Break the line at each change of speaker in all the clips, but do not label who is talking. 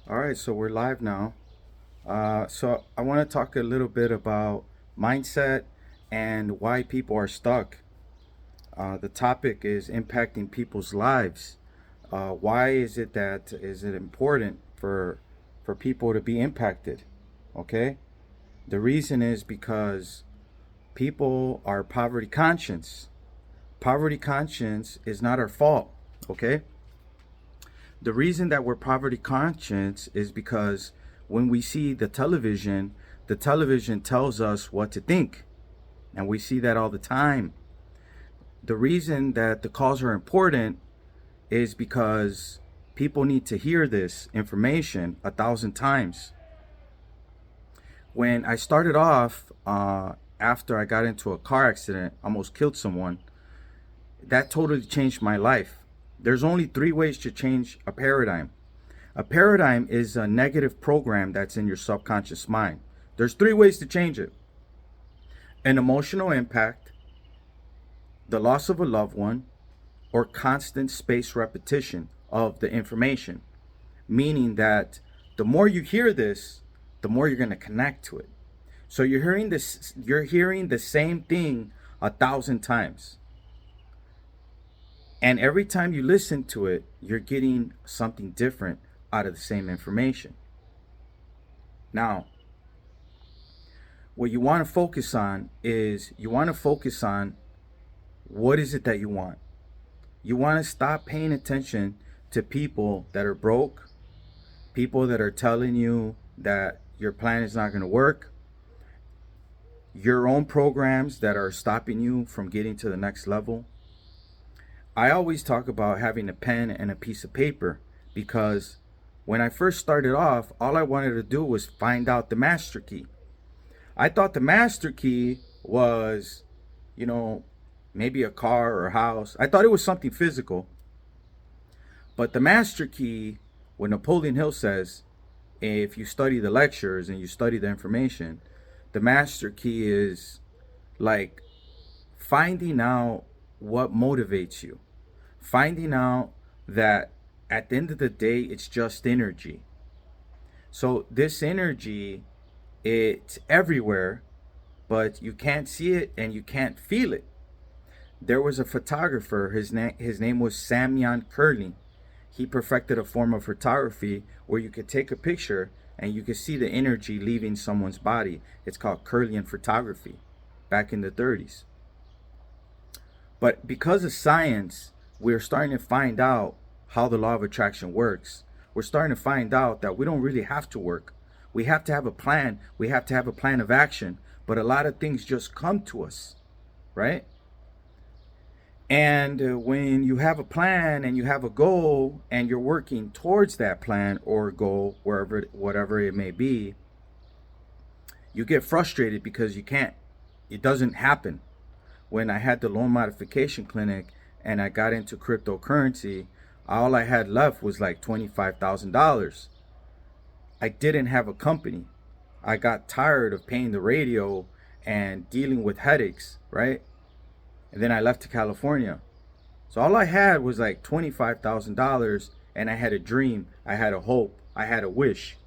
All right, so we're live now. So I want to talk a little bit about mindset and why people are stuck. The topic is impacting people's lives. Why is it important for people to be impacted? Okay, the reason is because people are poverty conscious. Poverty conscious is not our fault. Okay, the reason that we're poverty conscious is because when we see the television tells us what to think. And we see that all the time. The reason that the calls are important is because people need to hear this information 1,000 times. When I started off, after I got into a car accident, almost killed someone, that totally changed my life. There's only three ways to change a paradigm. A paradigm is a negative program that's in your subconscious mind. There's three ways to change it: an emotional impact, the loss of a loved one, or constant space repetition of the information. Meaning that the more you hear this, the more you're going to connect to it. So you're hearing the same thing 1,000 times. And every time you listen to it, you're getting something different out of the same information. Now, what you want to focus on is you want to focus on what is it that you want. You want to stop paying attention to people that are broke, people that are telling you that your plan is not going to work, your own programs that are stopping you from getting to the next level. I always talk about having a pen and a piece of paper because when I first started off, all I wanted to do was find out the master key. I thought the master key was, you know, maybe a car or a house. I thought it was something physical. But the master key, what Napoleon Hill says, if you study the lectures and you study the information, the master key is like finding out what motivates you, finding out that at the end of the day, it's just energy. So this energy, it's everywhere, but you can't see it and you can't feel it. There was a photographer. His name was Samyan Curley. He perfected a form of photography where you could take a picture and you could see the energy leaving someone's body. It's called Curlian photography, back in the 30s. But because of science, we're starting to find out how the law of attraction works. We're starting to find out that we don't really have to work. We have to have a plan. We have to have a plan of action. But a lot of things just come to us, right? And when you have a plan and you have a goal and you're working towards that plan or goal, whatever it may be, you get frustrated because you can't, it doesn't happen. When I had the loan modification clinic and I got into cryptocurrency, all I had left was like $25,000. I didn't have a company. I got tired of paying the radio and dealing with headaches, right? And then I left to California. So all I had was like $25,000, and I had a dream, I had a hope, I had a wish.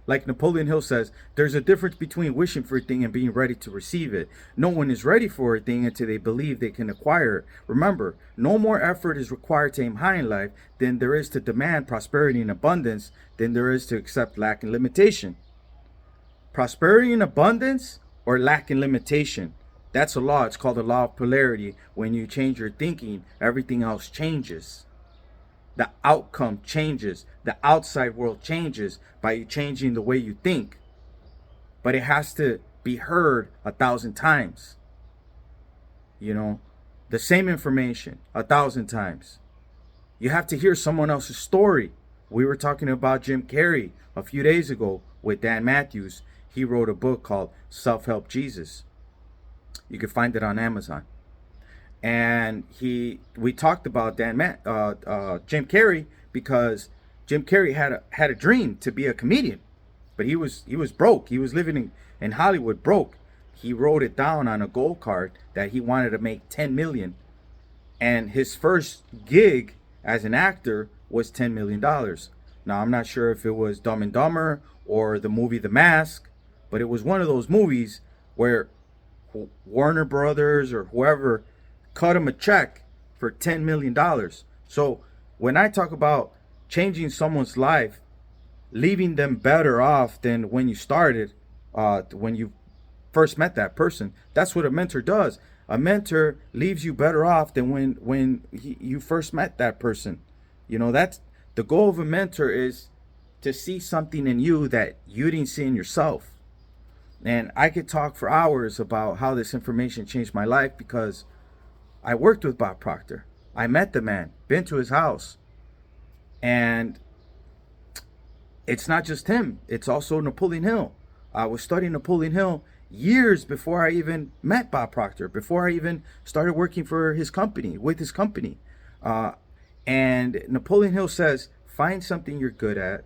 Like Napoleon Hill says, there's a difference between wishing for a thing and being ready to receive it. No one is ready for a thing until they believe they can acquire it. Remember, no more effort is required to aim high in life than there is to demand prosperity and abundance than there is to accept lack and limitation. Prosperity and abundance or lack and limitation. That's a law. It's called the law of polarity. When you change your thinking, everything else changes. The outcome changes. The outside world changes by you changing the way you think. But it has to be heard 1,000 times. You know, the same information 1,000 times. You have to hear someone else's story. We were talking about Jim Carrey a few days ago with Dan Matthews. He wrote a book called Self-Help Jesus. You can find it on Amazon. And we talked about Jim Carrey because Jim Carrey had a dream to be a comedian, but he was broke. He was living in Hollywood broke. He wrote it down on a gold card that he wanted to make 10 million, and his first gig as an actor was $10 million. Now, I'm not sure if it was Dumb and Dumber or the movie The Mask, but it was one of those movies where Warner Brothers or whoever cut him a check for $10 million. So when I talk about changing someone's life, leaving them better off than when you started, when you first met that person, that's what a mentor does. A mentor leaves you better off than when you first met that person. You know, that's the goal of a mentor, is to see something in you that you didn't see in yourself. And I could talk for hours about how this information changed my life, because I worked with Bob Proctor. I met the man, been to his house. And it's not just him, it's also Napoleon Hill. I was studying Napoleon Hill years before I even met Bob Proctor, before I even started working for his company, with his company. And Napoleon Hill says, find something you're good at.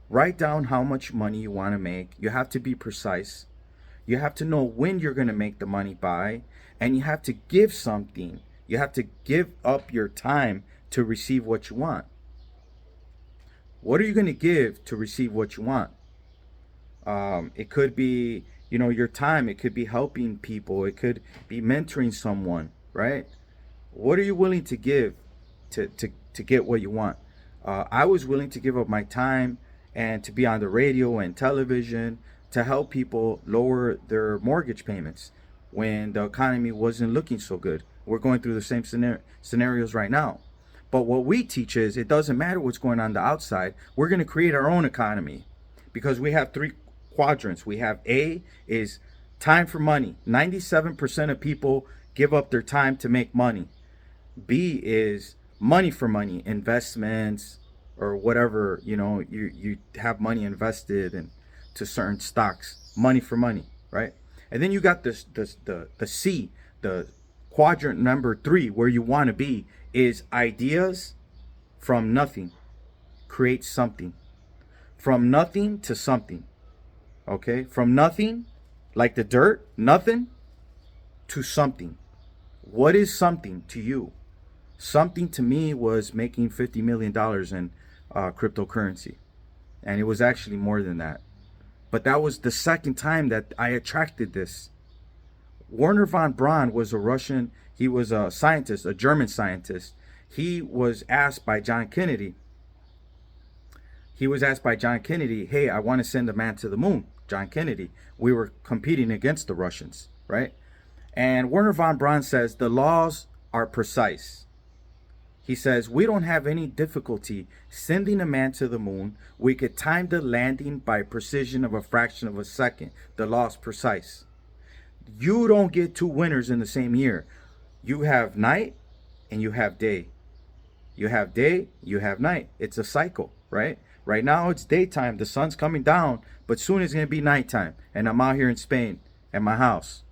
Write down how much money you want to make. You have to be precise. You have to know when you're going to make the money by. And you have to give something. You have to give up your time to receive what you want. What are you going to give to receive what you want? It could be, your time. It could be helping people. It could be mentoring someone, right? What are you willing to give to get what you want? I was willing to give up my time and to be on the radio and television to help people lower their mortgage payments when the economy wasn't looking so good. We're going through the same scenarios right now. But what we teach is it doesn't matter what's going on the outside. We're going to create our own economy, because we have 3 quadrants. We have A is time for money. 97% of people give up their time to make money. B is money for money, investments, or whatever, you have money invested into certain stocks, money for money, right? And then you got the C, the quadrant number 3, where you want to be, is ideas from nothing. Create something. From nothing to something. Okay? From nothing, like the dirt, nothing, to something. What is something to you? Something to me was making $50 million in cryptocurrency. And it was actually more than that. But that was the second time that I attracted this. Wernher von Braun was a Russian, he was a scientist, a German scientist. He was asked by John Kennedy, hey, I want to send a man to the moon. John Kennedy. We were competing against the Russians, right? And Wernher von Braun says the laws are precise. He says, we don't have any difficulty sending a man to the moon. We could time the landing by precision of a fraction of a second. The law is precise. You don't get 2 winters in the same year. You have night and you have day. You have day, you have night. It's a cycle, right? Right now it's daytime. The sun's coming down, but soon it's going to be nighttime. And I'm out here in Spain at my house.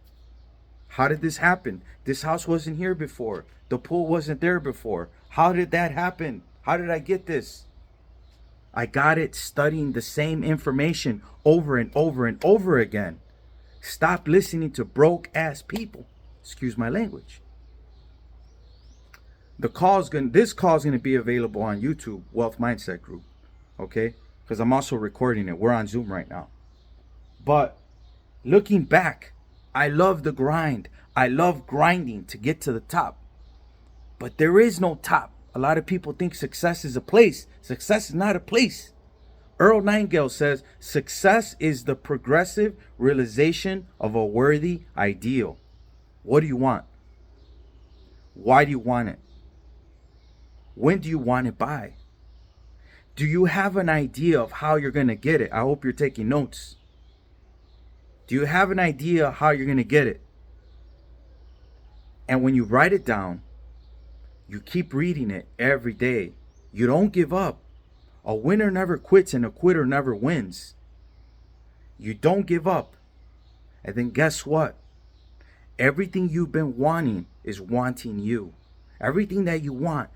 How did this happen? This house wasn't here before. The pool wasn't there before. How did that happen? How did I get this? I got it studying the same information over and over and over again. Stop listening to broke ass people. Excuse my language. This call is going to be available on YouTube, Wealth Mindset Group. Okay? Because I'm also recording it. We're on Zoom right now. But looking back, I love the grind. I love grinding to get to the top. But there is no top. A lot of people think success is a place. Success is not a place. Earl Nightingale says, success is the progressive realization of a worthy ideal. What do you want? Why do you want it? When do you want it by? Do you have an idea of how you're going to get it? I hope you're taking notes. Do you have an idea how you're going to get it? And when you write it down, you keep reading it every day. You don't give up. A winner never quits and a quitter never wins. You don't give up. And then guess what? Everything you've been wanting is wanting you. Everything that you want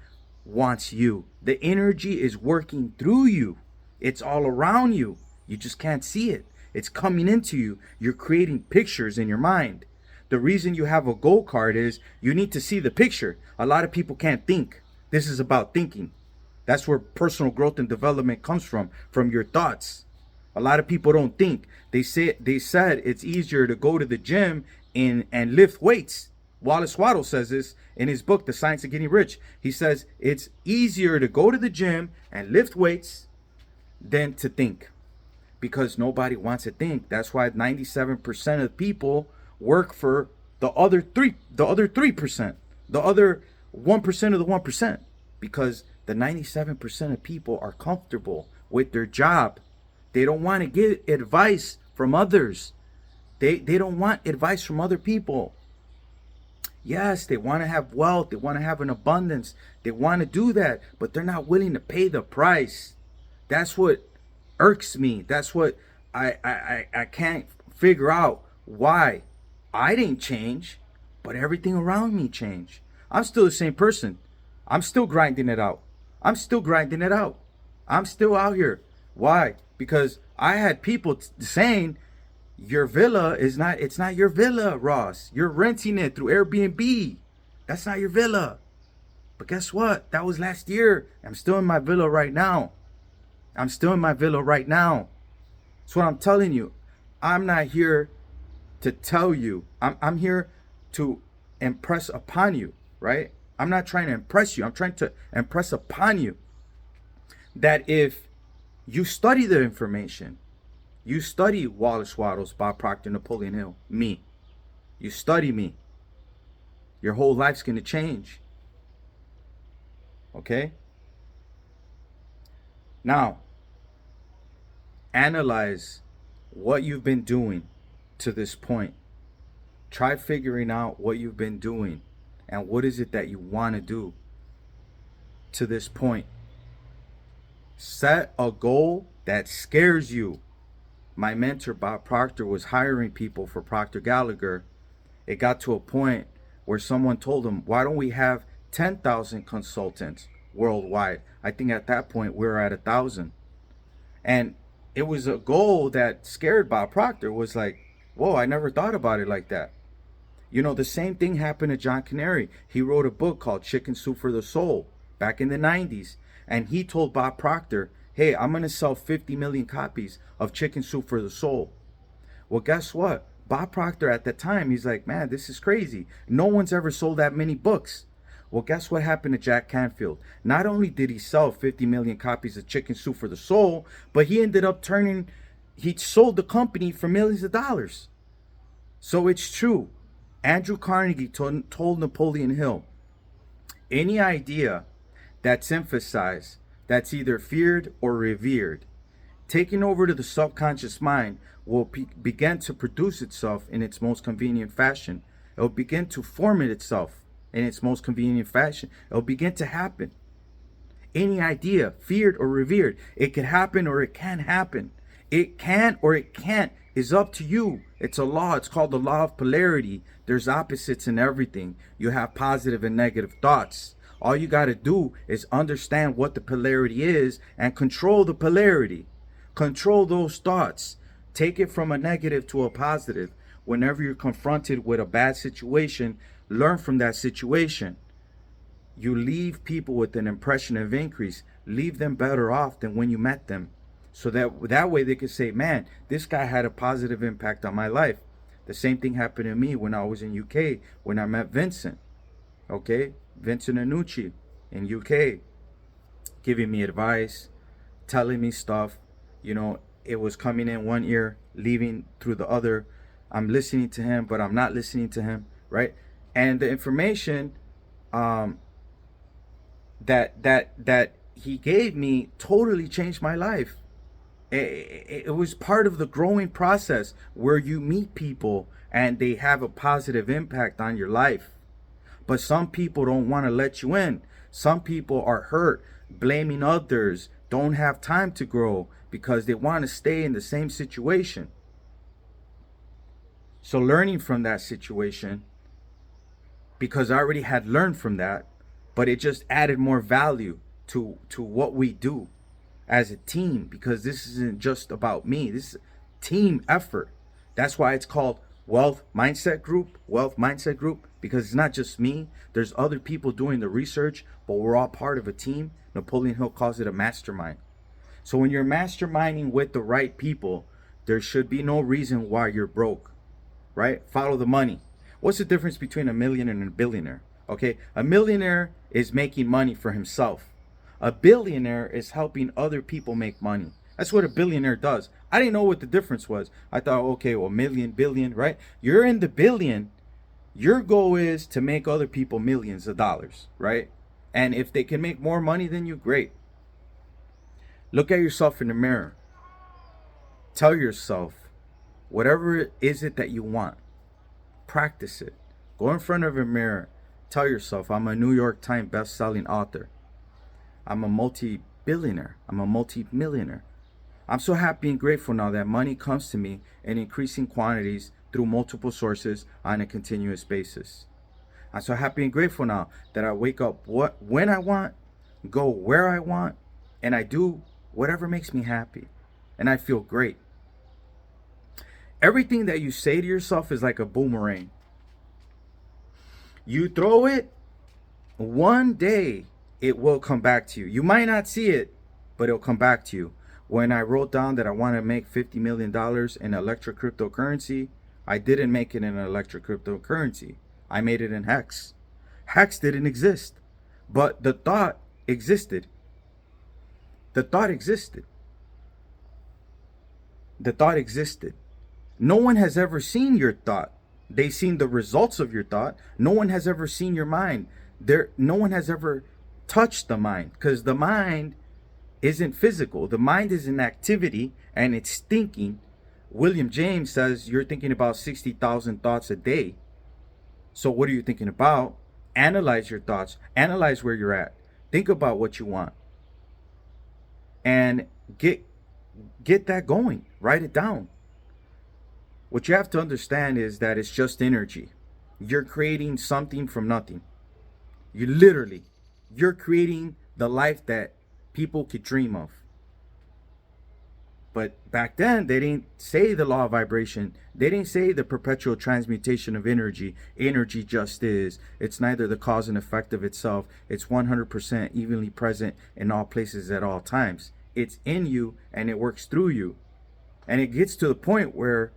wants you. The energy is working through you. It's all around you. You just can't see it. It's coming into you. You're creating pictures in your mind. The reason you have a goal card is you need to see the picture. A lot of people can't think. This is about thinking. That's where personal growth and development comes from your thoughts. A lot of people don't think. They said it's easier to go to the gym and lift weights. Wallace Waddle says this in his book, The Science of Getting Rich. He says it's easier to go to the gym and lift weights than to think, because nobody wants to think. That's why 97% of people work for the other 3%, the other 1% of the 1%, because the 97% of people are comfortable with their job. They don't want to get advice from others. They don't want advice from other people. Yes, they want to have wealth. They want to have an abundance. They want to do that, but they're not willing to pay the price. That's what irks me. That's what I can't figure out, why I didn't change, but everything around me changed. I'm still the same person. I'm still grinding it out. I'm still out here. Why? Because I had people saying, your villa it's not your villa, Ross. You're renting it through Airbnb. That's not your villa. But guess what? That was last year. I'm still in my villa right now. That's what I'm telling you. I'm not here to tell you. I'm here to impress upon you, right? I'm not trying to impress you. I'm trying to impress upon you that if you study the information, you study Wallace Waddles, Bob Proctor, Napoleon Hill, me. You study me, your whole life's going to change. Okay? Now, analyze what you've been doing to this point. Try figuring out what you've been doing and what is it that you want to do to this point. Set a goal that scares you. My mentor, Bob Proctor, was hiring people for Proctor Gallagher. It got to a point where someone told him, why don't we have 10,000 consultants worldwide? I think at that point we were at 1,000. And it was a goal that scared Bob Proctor. Was like, whoa, I never thought about it like that. You know, the same thing happened to John Canary. He wrote a book called Chicken Soup for the Soul back in the 90s. And he told Bob Proctor, hey, I'm going to sell 50 million copies of Chicken Soup for the Soul. Well, guess what? Bob Proctor at that time, he's like, man, this is crazy. No one's ever sold that many books. Well, guess what happened to Jack Canfield? Not only did he sell 50 million copies of Chicken Soup for the Soul, but he ended up he sold the company for millions of dollars. So it's true. Andrew Carnegie told Napoleon Hill, any idea that's emphasized, that's either feared or revered, taking over to the subconscious mind, will begin to produce itself in its most convenient fashion. It will begin to form itself in its most convenient fashion. It will begin to happen. Any idea, feared or revered, it can happen or it can't happen. It can or it can't is up to you. It's a law. It's called the law of polarity. There's opposites in everything. You have positive and negative thoughts. All you got to do is understand what the polarity is and control the polarity. Control those thoughts. Take it from a negative to a positive. Whenever you're confronted with a bad situation, learn from that situation. You leave people with an impression of increase. Leave them better off than when you met them. So that way they can say, man, this guy had a positive impact on my life. The same thing happened to me when I was in UK, when I met Vincent. Okay? Vincent Annucci in UK, giving me advice, telling me stuff. You know, it was coming in one ear, leaving through the other. I'm listening to him, but I'm not listening to him, right? And the information that he gave me totally changed my life. It was part of the growing process where you meet people and they have a positive impact on your life. But some people don't want to let you in. Some people are hurt, blaming others, don't have time to grow because they want to stay in the same situation. So learning from that situation, because I already had learned from that, but it just added more value to what we do as a team, because this isn't just about me. This is a team effort. That's why it's called Wealth Mindset Group. because it's not just me. There's other people doing the research, but we're all part of a team. Napoleon Hill calls it a mastermind. So when you're masterminding with the right people, there should be no reason why you're broke, right? Follow the money. What's the difference between a millionaire and a billionaire? Okay, a millionaire is making money for himself. A billionaire is helping other people make money. That's what a billionaire does. I didn't know what the difference was. I thought, okay, well, million, billion, right? You're in the billion. Your goal is to make other people millions of dollars, right? And if they can make more money than you, great. Look at yourself in the mirror. Tell yourself, whatever is it that you want, practice it. Go in front of a mirror. Tell yourself, I'm a New York Times best-selling author. I'm a multi-billionaire. I'm a multi-millionaire. I'm so happy and grateful now that money comes to me in increasing quantities through multiple sources on a continuous basis. I'm so happy and grateful now that I wake up when I want, go where I want, and I do whatever makes me happy. And I feel great. Everything that you say to yourself is like a boomerang. You throw it, one day it will come back to you. You might not see it, but it'll come back to you. When I wrote down that I want to make $50 million in electric cryptocurrency, I didn't make it in electric cryptocurrency. I made it in Hex. Hex didn't exist, but the thought existed. The thought existed. The thought existed. No one has ever seen your thought. They've seen the results of your thought. No one has ever seen your mind. No one has ever touched the mind, because the mind isn't physical. The mind is an activity and it's thinking. William James says you're thinking about 60,000 thoughts a day. So what are you thinking about? Analyze your thoughts. Analyze where you're at. Think about what you want. And get that going. Write it down. What you have to understand is that it's just energy. You're creating something from nothing. You're creating the life that people could dream of. But back then, they didn't say the law of vibration. They didn't say the perpetual transmutation of energy. Energy just is. It's neither the cause and effect of itself. It's 100% evenly present in all places at all times. It's in you and it works through you. And it gets to the point where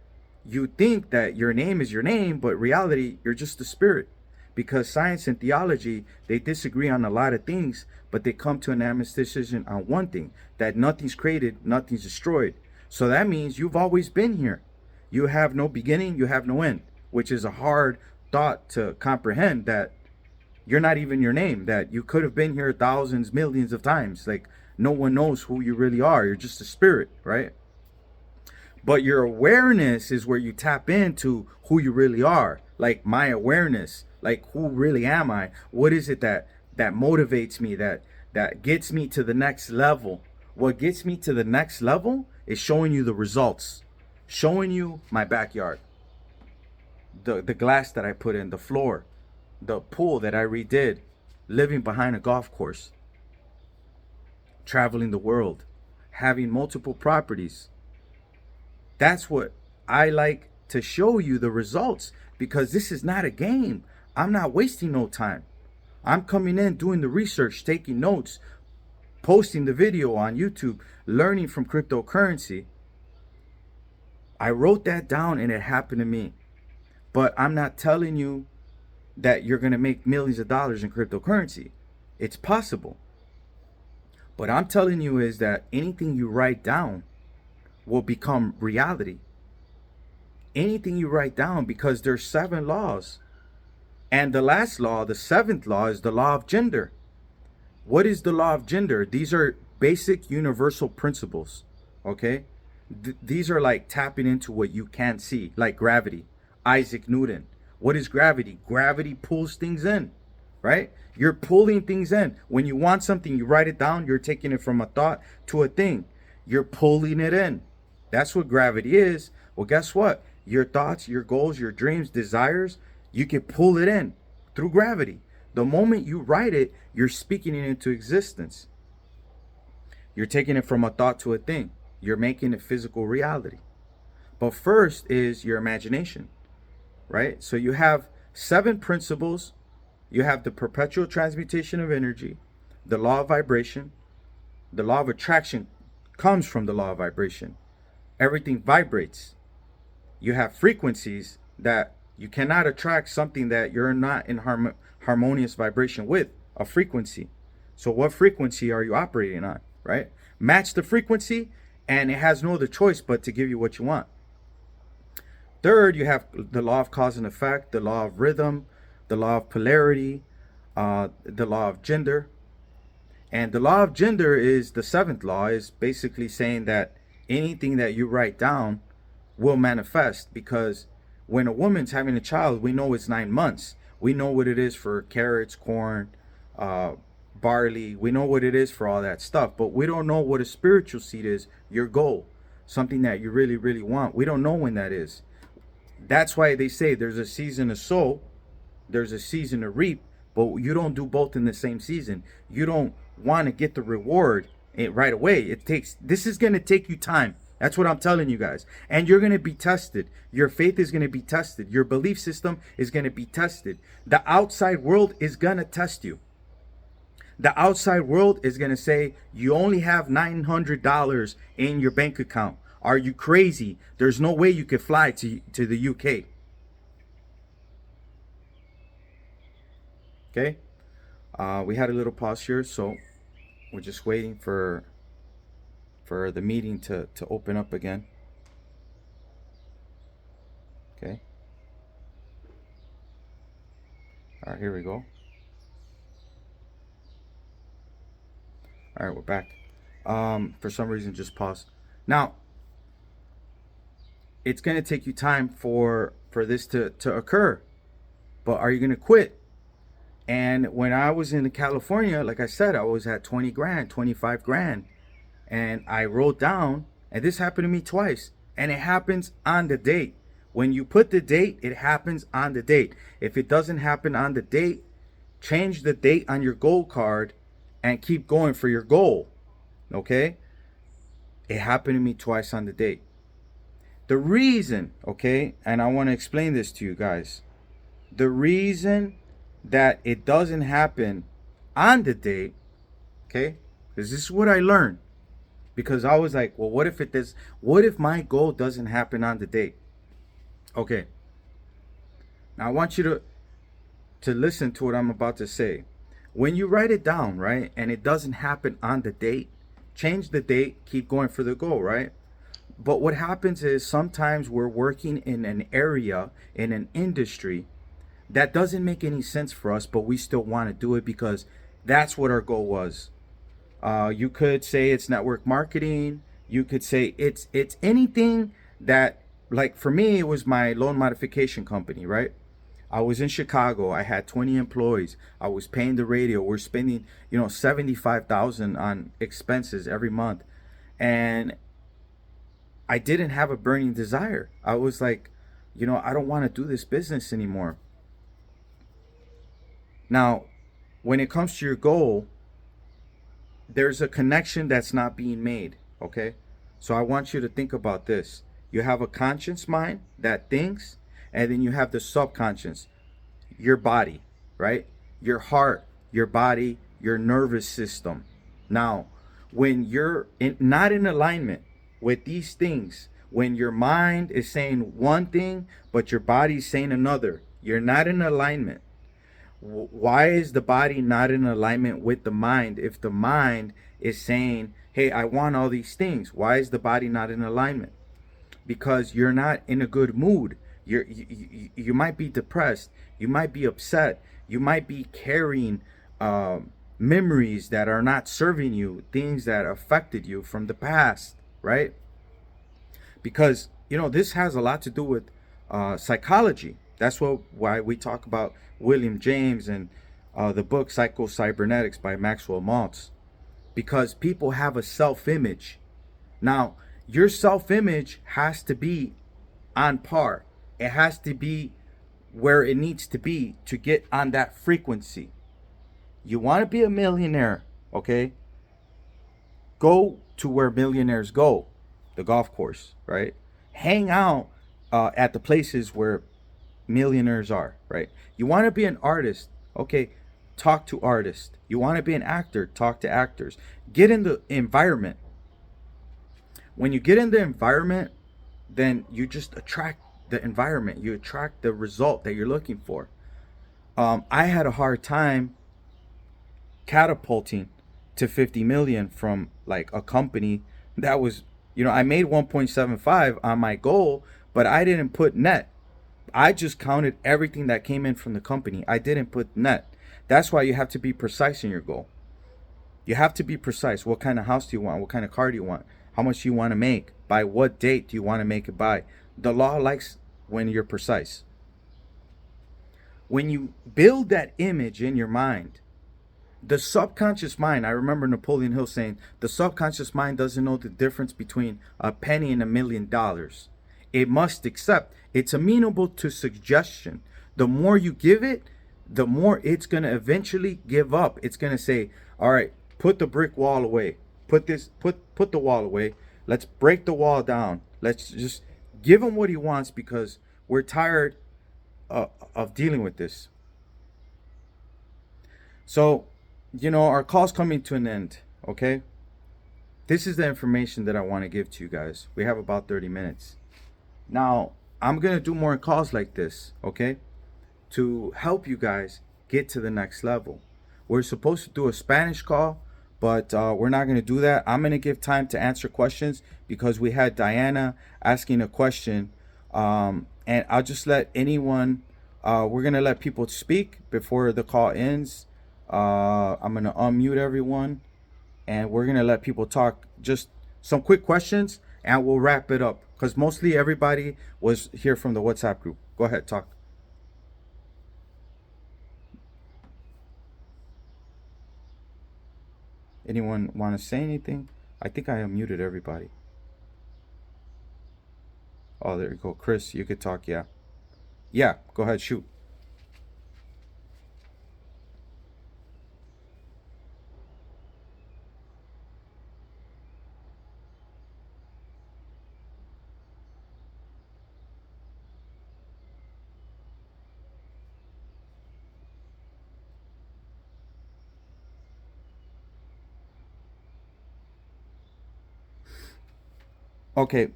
you think that your name is your name, but reality, you're just a spirit. Because science and theology, they disagree on a lot of things, but they come to an unanimous decision on one thing, that nothing's created, nothing's destroyed. So that means you've always been here. You have no beginning, you have no end, which is a hard thought to comprehend, that you're not even your name, that you could have been here thousands, millions of times. Like, no one knows who you really are. You're just a spirit, right? But your awareness is where you tap into who you really are. Like my awareness, like who really am I? What is it that motivates me, that gets me to the next level? What gets me to the next level is showing you the results, showing you my backyard, the glass that I put in, the floor, the pool that I redid, living behind a golf course, traveling the world, having multiple properties. That's what I like to show you, the results, because this is not a game. I'm not wasting no time. I'm coming in, doing the research, taking notes, posting the video on YouTube, learning from cryptocurrency. I wrote that down and it happened to me. But I'm not telling you that you're going to make millions of dollars in cryptocurrency. It's possible. But I'm telling you is that anything you write down will become reality. Anything you write down, because there's 7 laws. And the last law, the 7th law, is the law of gender. What is the law of gender? These are basic universal principles, okay? These are like tapping into what you can't see, like gravity. Isaac Newton. What is gravity? Gravity pulls things in, right? You're pulling things in. When you want something, you write it down. You're taking it from a thought to a thing. You're pulling it in. That's what gravity is. Well, guess what? Your thoughts, your goals, your dreams, desires, you can pull it in through gravity. The moment you write it, you're speaking it into existence. You're taking it from a thought to a thing. You're making it physical reality. But first is your imagination, right? So you have 7 principles. You have the perpetual transmutation of energy, the law of vibration. The law of attraction comes from the law of vibration. Everything vibrates. You have frequencies that you cannot attract something that you're not in harmonious vibration with, a frequency. So what frequency are you operating on, right? Match the frequency, and it has no other choice but to give you what you want. Third, you have the law of cause and effect, the law of rhythm, the law of polarity, the law of gender. And the law of gender is the 7th law, is basically saying that anything that you write down will manifest, because when a woman's having a child, we know it's 9 months. We know what it is for carrots, corn, barley. We know what it is for all that stuff, but we don't know what a spiritual seed is, your goal, something that you really, really want. We don't know when that is. That's why they say there's a season to sow, there's a season to reap, but you don't do both in the same season. You don't want to get the reward right away. This is going to take you time. That's what I'm telling you guys. And you're going to be tested. Your faith is going to be tested. Your belief system is going to be tested. The outside world is going to test you. The outside world is going to say, you only have $900 in your bank account. Are you crazy? There's no way you could fly to the UK. Okay. We had a little pause here, so we're just waiting for the meeting to open up again. Okay. All right, here we go. All right, we're back. For some reason, just paused. Now, it's going to take you time for this to occur, but are you going to quit? And when I was in California, like I said, I was at 20 grand, 25 grand. And I wrote down, and this happened to me twice, and it happens on the date. When you put the date, it happens on the date. If it doesn't happen on the date, change the date on your goal card and keep going for your goal. Okay? It happened to me twice on the date. The reason, okay, and I want to explain this to you guys. The reason that it doesn't happen on the date, okay, because this is what I learned. Because I was like, well, what if my goal doesn't happen on the date? Okay. Now I want you to listen to what I'm about to say. When you write it down, right, and it doesn't happen on the date, change the date, keep going for the goal, right? But what happens is sometimes we're working in an area, in an industry that doesn't make any sense for us, but we still want to do it because that's what our goal was. You could say it's network marketing. You could say it's anything that, like for me, it was my loan modification company, right? I was in Chicago. I had 20 employees. I was paying the radio. We're spending, $75,000 on expenses every month. And I didn't have a burning desire. I was like, I don't want to do this business anymore. Now, when it comes to your goal, there's a connection that's not being made, okay? So I want you to think about this. You have a conscious mind that thinks, and then you have the subconscious, your body, right? Your heart, your body, your nervous system. Now, when you're not in alignment with these things, when your mind is saying one thing, but your body's saying another, you're not in alignment. Why is the body not in alignment with the mind if the mind is saying, hey, I want all these things? Why is the body not in alignment? Because you're not in a good mood. You might be depressed. You might be upset. You might be carrying memories that are not serving you, things that affected you from the past, right? Because, this has a lot to do with psychology. That's why we talk about William James and the book Psycho-Cybernetics by Maxwell Maltz. Because people have a self-image. Now, your self-image has to be on par. It has to be where it needs to be to get on that frequency. You want to be a millionaire, okay? Go to where millionaires go, the golf course, right? Hang out at the places where millionaires are, right? You want to be an artist, okay? Talk to artists. You want to be an actor, talk to actors. Get in the environment. When you get in the environment, then you just attract the environment. You attract the result that you're looking for. I had a hard time catapulting to 50 million from like a company that was, I made 1.75 on my goal, but I didn't put net. I just counted everything that came in from the company. I didn't put net. That's why you have to be precise in your goal. You have to be precise. What kind of house do you want? What kind of car do you want? How much do you want to make? By what date do you want to make it by? The law likes when you're precise. When you build that image in your mind, the subconscious mind, I remember Napoleon Hill saying, the subconscious mind doesn't know the difference between a penny and $1,000,000. It must accept. It's amenable to suggestion. The more you give it, the more it's going to eventually give up. It's going to say, all right, put the brick wall away. Put the wall away. Let's break the wall down. Let's just give him what he wants because we're tired of dealing with this. So, our call's coming to an end, okay? This is the information that I want to give to you guys. We have about 30 minutes. Now, I'm going to do more calls like this, okay? To help you guys get to the next level. We're supposed to do a Spanish call, but we're not going to do that. I'm going to give time to answer questions because we had Diana asking a question. And I'll just let anyone, we're going to let people speak before the call ends. I'm going to unmute everyone and we're going to let people talk. Just some quick questions and we'll wrap it up because mostly everybody was here from the WhatsApp group. Go ahead, talk. Anyone want to say anything? I think I unmuted everybody. Oh, there you go. Chris, you could talk, yeah. Yeah, go ahead, shoot. Okay.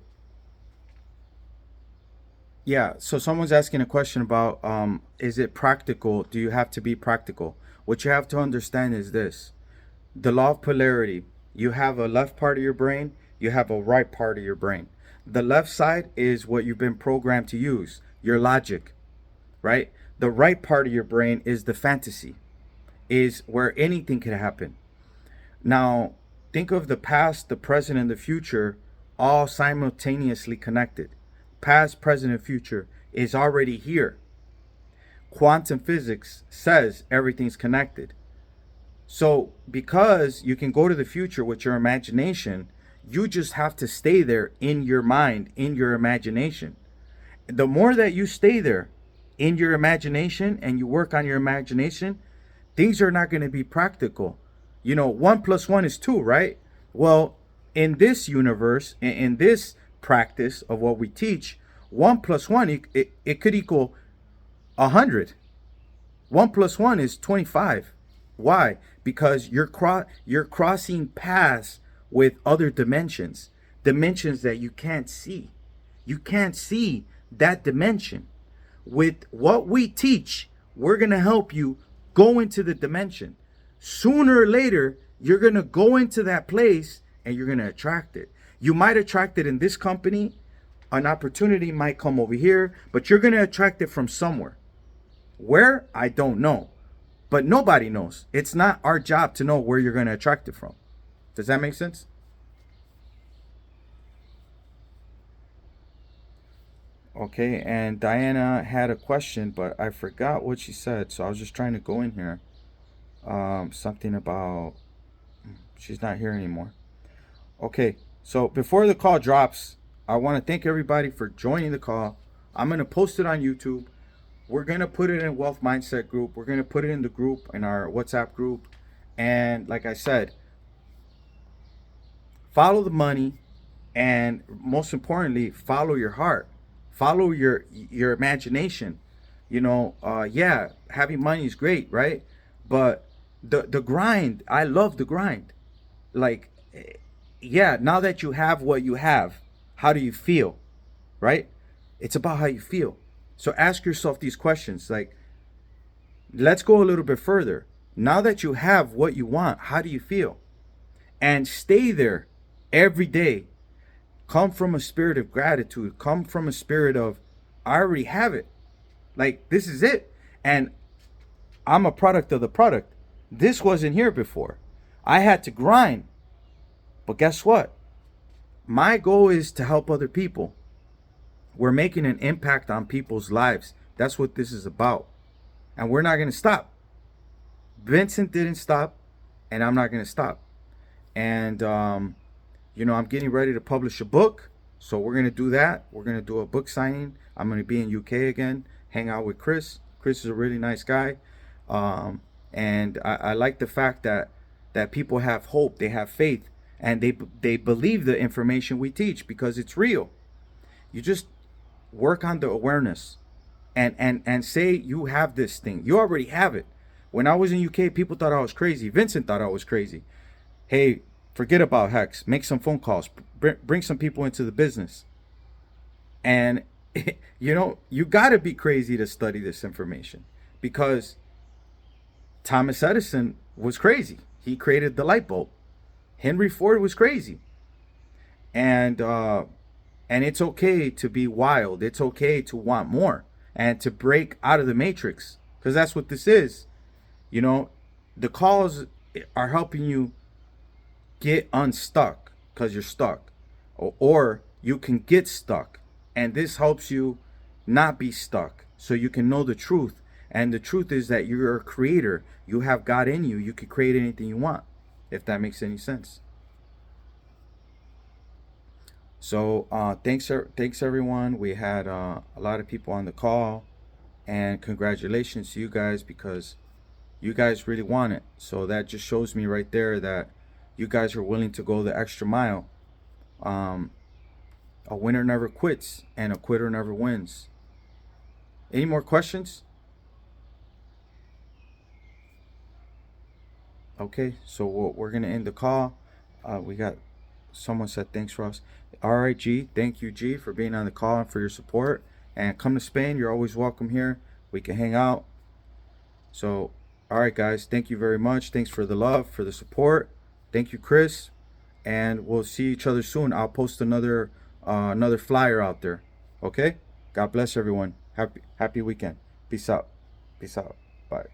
Yeah, so someone's asking a question about is it practical? Do you have to be practical? What you have to understand is this. The law of polarity. You have a left part of your brain, you have a right part of your brain. The left side is what you've been programmed to use, your logic, right? The right part of your brain is the fantasy, is where anything can happen. Now, think of the past, the present, and the future all simultaneously connected. Past, present, and future is already here. Quantum physics says everything's connected. So, because you can go to the future with your imagination, you just have to stay there in your mind, in your imagination. The more that you stay there in your imagination and you work on your imagination, things are not going to be practical. 1 plus 1 is 2, right? Well, in this universe, in this practice of what we teach, 1 plus 1, it could equal 100. 1 plus 1 is 25. Why? Because you're crossing paths with other dimensions that you can't see. You can't see that dimension. With what we teach, we're going to help you go into the dimension. Sooner or later, you're going to go into that place and you're going to attract it. You might attract it in this company. An opportunity might come over here, but you're going to attract it from somewhere. Where? I don't know. But nobody knows. It's not our job to know where you're going to attract it from. Does that make sense? Okay, and Diana had a question, but I forgot what she said, so I was just trying to go in here. Something about she's not here anymore. Okay, so before the call drops, I want to thank everybody for joining the call. I'm going to post it on YouTube. We're going to put it in Wealth Mindset group. We're going to put it in the group, in our WhatsApp group. And like I said, follow the money. And most importantly, follow your heart. Follow your imagination. Yeah, having money is great, right? But the grind, I love the grind. Like, yeah, now that you have what you have, how do you feel, right? It's about how you feel. So ask yourself these questions. Like, let's go a little bit further. Now that you have what you want, how do you feel? And stay there every day. Come from a spirit of gratitude. Come from a spirit of, I already have it. Like, this is it. And I'm a product of the product. This wasn't here before. I had to grind. But guess what? My goal is to help other people. We're making an impact on people's lives. That's what this is about. And we're not going to stop. Vincent didn't stop, and I'm not going to stop. And, I'm getting ready to publish a book. So we're going to do that. We're going to do a book signing. I'm going to be in UK again, hang out with Chris. Chris is a really nice guy. And I like the fact that people have hope, they have faith, and they believe the information we teach because it's real. You just work on the awareness and say you have this thing. You already have it. When I was in UK, people thought I was crazy. Vincent thought I was crazy. Hey, forget about Hex. Make some phone calls. Bring some people into the business. And, you got to be crazy to study this information because Thomas Edison was crazy. He created the light bulb. Henry Ford was crazy. And it's okay to be wild. It's okay to want more and to break out of the matrix because that's what this is. The calls are helping you get unstuck because you're stuck, or you can get stuck, and this helps you not be stuck so you can know the truth. And the truth is that you're a creator. You have God in you. You can create anything you want, if that makes any sense. So thanks everyone. We had a lot of people on the call, and congratulations to you guys because you guys really want it. So that just shows me right there that you guys are willing to go the extra mile. A winner never quits, and a quitter never wins. Any more questions? Okay, so we're gonna end the call. We got someone said thanks, Ross. All right, G. Thank you, G, for being on the call and for your support. And come to Spain. You're always welcome here. We can hang out. So, all right, guys. Thank you very much. Thanks for the love, for the support. Thank you, Chris. And we'll see each other soon. I'll post another flyer out there. Okay. God bless everyone. Happy weekend. Peace out. Peace out. Bye.